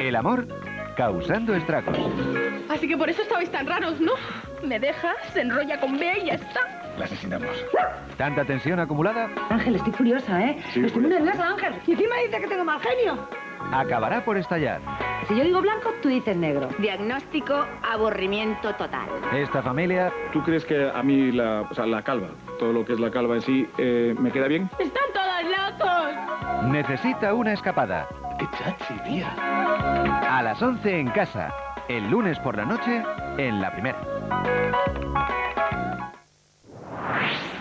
El amor causando estragos. Así que por eso estabais tan raros, ¿no? Me deja, se enrolla con Bea y ya está. La asesinamos. ¿Tanta tensión acumulada? Ángel, estoy furiosa, ¿eh? Sí, estoy muy nerviosa, Ángel. Y encima dice que tengo mal genio. Acabará por estallar. Si yo digo blanco, tú dices negro. Diagnóstico, aburrimiento total. Esta familia ¿Tú crees que a mí la calva, todo lo que es la calva en sí, me queda bien? ¡Están todos locos! necesita una escapada. ¡Qué chachi, tía! A las 11 en casa. El lunes por la noche en La Primera.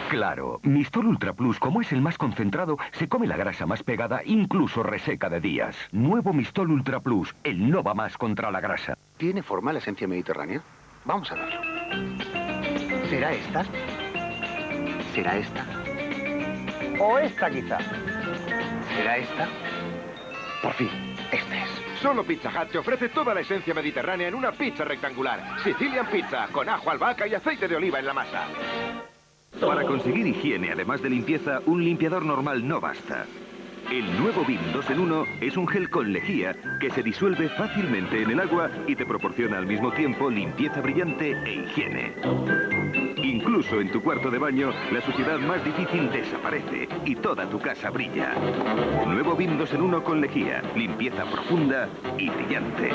Claro, Mistol Ultra Plus, como es el más concentrado, se come la grasa más pegada, incluso reseca de días. Nuevo Mistol Ultra Plus, el no va más contra la grasa. ¿Tiene forma la esencia mediterránea? Vamos a verlo. ¿Será esta? ¿Será esta? ¿O esta quizá? ¿Será esta? Por fin, esta es. Solo Pizza Hut te ofrece toda la esencia mediterránea en una pizza rectangular. Sicilian Pizza, con ajo, albahaca y aceite de oliva en la masa. Para conseguir higiene, además de limpieza, un limpiador normal no basta. El nuevo BIM 2 en 1 es un gel con lejía que se disuelve fácilmente en el agua y te proporciona al mismo tiempo limpieza brillante e higiene. Incluso en tu cuarto de baño, la suciedad más difícil desaparece y toda tu casa brilla. Nuevo BIM 2 en 1 con lejía, limpieza profunda y brillante.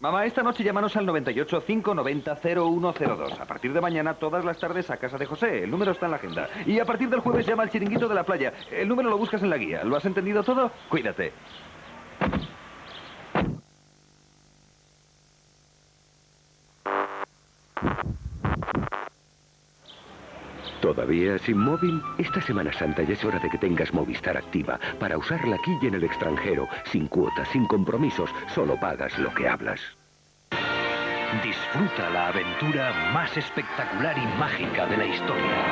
Mamá, esta noche llámanos al 98 590 0102. A partir de mañana, todas las tardes a casa de José. El número está en la agenda. Y a partir del jueves llama al chiringuito de la playa. El número lo buscas en la guía. ¿Lo has entendido todo? Cuídate. ¿Todavía sin móvil? Esta Semana Santa ya es hora de que tengas Movistar Activa para usarla aquí y en el extranjero, sin cuotas, sin compromisos, solo pagas lo que hablas. Disfruta la aventura más espectacular y mágica de la historia.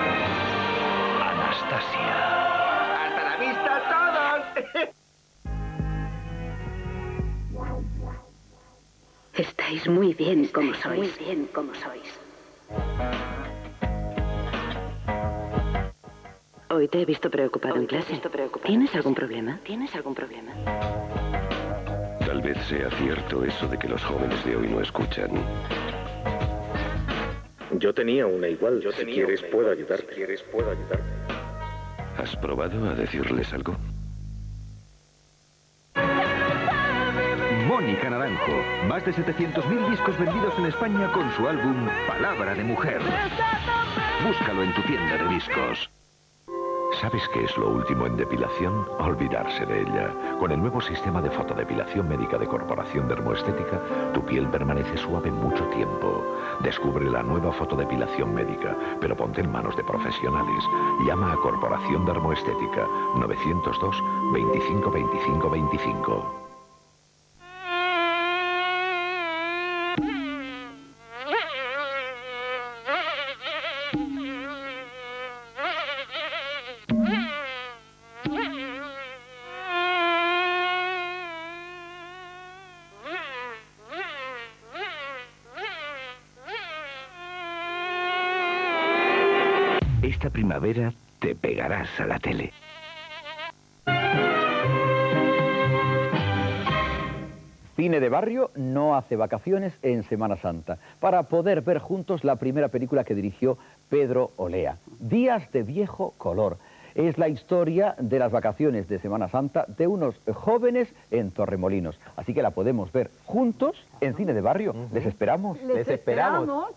Anastasia. ¡Hasta la vista todos! Estáis muy bien como sois. Muy bien como sois. Hoy te he visto preocupado en clase. ¿Tienes algún problema? ¿Tienes algún problema? Tal vez sea cierto eso de que los jóvenes de hoy no escuchan. Yo tenía una igual. Si quieres, puedo ayudarte. ¿Has probado a decirles algo? Mónica Naranjo. Más de 700.000 discos vendidos en España con su álbum Palabra de Mujer. Búscalo en tu tienda de discos. ¿Sabes qué es lo último en depilación? Olvidarse de ella. Con el nuevo sistema de fotodepilación médica de Corporación Dermoestética, tu piel permanece suave mucho tiempo. Descubre la nueva fotodepilación médica, pero ponte en manos de profesionales. Llama a Corporación Dermoestética 902 25 25 25. Esta primavera te pegarás a la tele. Cine de Barrio no hace vacaciones en Semana Santa para poder ver juntos la primera película que dirigió Pedro Olea, Días de Viejo Color. Es la historia de las vacaciones de Semana Santa de unos jóvenes en Torremolinos. Así que la podemos ver juntos en Cine de Barrio. Les esperamos. Les esperamos.